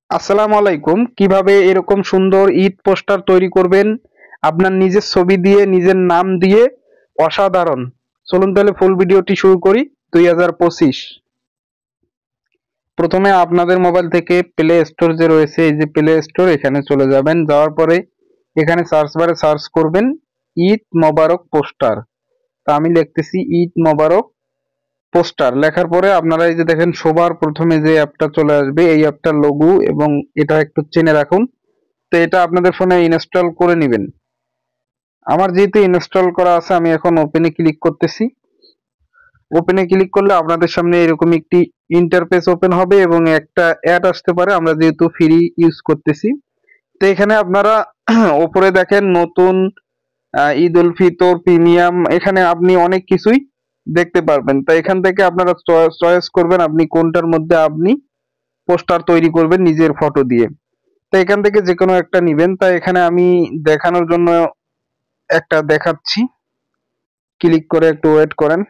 আসসালামু আলাইকুম। কিভাবে এরকম সুন্দর ঈদ পোস্টার তৈরি করবেন আপনার নিজের ছবি দিয়ে নিজের নাম দিয়ে, অসাধারণ। চলুন তাহলে ফুল ভিডিওটি শুরু করি। 2025 প্রথমে আপনাদের মোবাইল থেকে প্লে স্টোর যে রয়েছে, এই যে প্লে স্টোর, এখানে চলে যাবেন। যাওয়ার পরে এখানে সার্চ বারে সার্চ করবেন ঈদ মোবারক পোস্টার। তা আমি লিখতেছি ঈদ মোবারক পোস্টার। লেখার পরে আপনারা এই যে দেখেন সবার প্রথমে যে অ্যাপটা চলে আসবে, এই অ্যাপটার লোগো এবং এটা একটু চেনে রাখুন। তো এটা আপনাদের ফোনে ইনস্টল করে নেবেন। আমার যেহেতু ইনস্টল করা আছে, আমি এখন ওপেনে ক্লিক করতেছি। ওপেনে ক্লিক করলে আপনাদের সামনে এরকম একটি ইন্টারফেস ওপেন হবে এবং একটা অ্যাড আসতে পারে, আমরা যেহেতু ফ্রি ইউজ করতেছি। তো এখানে আপনারা ওপরে দেখেন নতুন ঈদ উল ফিতর প্রিমিয়াম, এখানে আপনি অনেক কিছুই দেখতে পারবেন। তো এখান থেকে আপনারা চয়েস করবেন আপনি কোনটার মধ্যে আপনি পোস্টার তৈরি করবেন নিজের ফটো দিয়ে। তো এখান থেকে যে কোনো একটা নিবেন। তা এখানে আমি দেখানোর জন্য একটা দেখাচ্ছি, ক্লিক করে একটু ওয়েট করেন।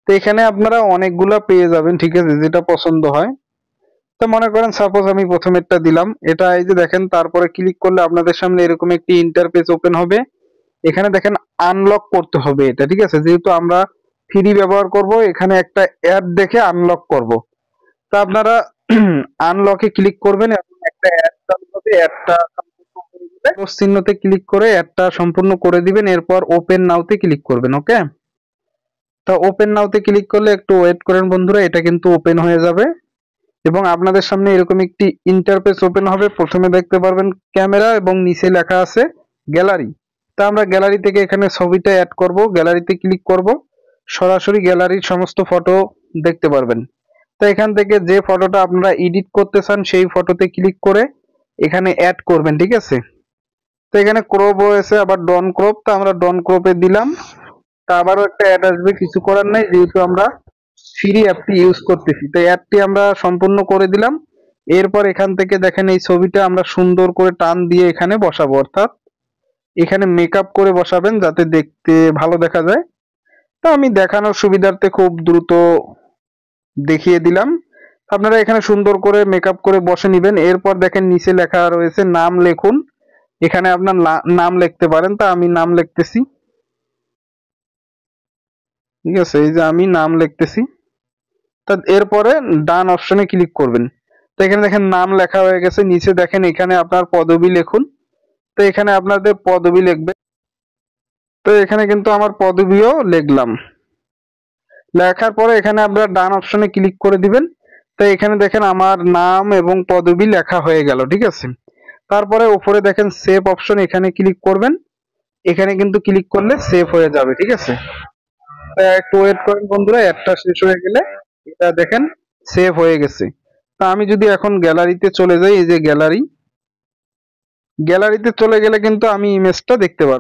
তো এখানে আপনারা অনেকগুলা পেয়ে যাবেন, ঠিক আছে, যেটা পছন্দ হয়। তো মনে করেন সাপোজ আমি প্রথমেরটা দিলাম, এটা এই যে দেখেন, তারপরে ক্লিক করলে আপনাদের সামনে এরকম একটি ইন্টারফেস ওপেন হবে। এখানে দেখেন আনলক করতে হবে এটা, ঠিক আছে, যেহেতু আমরা ফ্রি ব্যবহার করব, এখানে একটা অ্যাড দেখে আনলক করব। তো আপনারা আনলকে ক্লিক করবেন এবং একটা অ্যাড চালু হবে, অ্যাডটা ক্রস চিহ্নতে ক্লিক করে অ্যাডটা সম্পূর্ণ করে দিবেন। এরপর ওপেন নাওতে ক্লিক করবেন। ওকে, তো ওপেন নাওতে ক্লিক করলে একটু ওয়েট করেন বন্ধুরা, এটা কিন্তু ওপেন হয়ে যাবে এবং আপনাদের সামনে এরকম একটি ইন্টারফেস ওপেন হবে। প্রথমে দেখতে পারবেন ক্যামেরা এবং নিচে লেখা আছে গ্যালারি। তা আমরা গ্যালারি থেকে এখানে ছবিটা অ্যাড করব, গ্যালারিতে ক্লিক করব, সরাসরি গ্যালারির সমস্ত ফটো দেখতে পারবেন। তো এখান থেকে যে ফটোটা আপনারা এডিট করতে চান সেই ফটোতে ক্লিক করে এখানে অ্যাড করবেন, ঠিক আছে। তো এখানে ক্রপ রয়েছে, আবার ডন ক্রপ, তো আমরা ডন ক্রপে দিলাম। তা আবারও একটা অ্যাড আসবে, কিছু করার নাই, যেহেতু আমরা ফ্রি অ্যাপটি ইউজ করতেছি। তো অ্যাডটি আমরা সম্পূর্ণ করে দিলাম। এরপর এখান থেকে দেখেন এই ছবিটা আমরা সুন্দর করে টান দিয়ে এখানে বসাবো, অর্থাৎ এখানে মেকআপ করে বসাবেন যাতে দেখতে ভালো দেখা যায়। তো আমি দেখানোর সুবিধার্থে খুব দ্রুত দেখিয়ে দিলাম। আপনারা এখানে সুন্দর করে মেকআপ করে বসে নেবেন। এরপর দেখেন নিচে লেখা রয়েছে নাম লিখুন, এখানে আপনার নাম লিখতে পারেন। তা আমি নাম লিখতেছি, ঠিক আছে, এই যে আমি নাম লিখতেছি। তা এরপরে ডান অপশনে ক্লিক করবেন। তো এখানে দেখেন নাম লেখা হয়ে গেছে, নিচে দেখেন এখানে আপনার পদবি লিখুন। তো এখানে আপনাদের পদবি লিখবে। তো এখানে কিন্তু আমার পদবিও লিখলাম। লেখার পরে এখানে আপনারা ডান অপশনে ক্লিক করে দিবেন। তো এখানে দেখেন আমার নাম এবং পদবি লেখা হয়ে গেল, ঠিক আছে। তারপরে উপরে দেখেন সেভ অপশন, এখানে ক্লিক করবেন। এখানে কিন্তু ক্লিক করলে সেভ হয়ে যাবে, ঠিক আছে। একটু ওয়েট করেন বন্ধুরা, একটা শেষ হয়ে গেলে এটা দেখেন সেভ হয়ে গেছে। তা আমি যদি এখন গ্যালারিতে চলে যাই, এই যে গ্যালারিতে চলে গেলে কিন্তু আমি ইমেজটা দেখতে পারবো।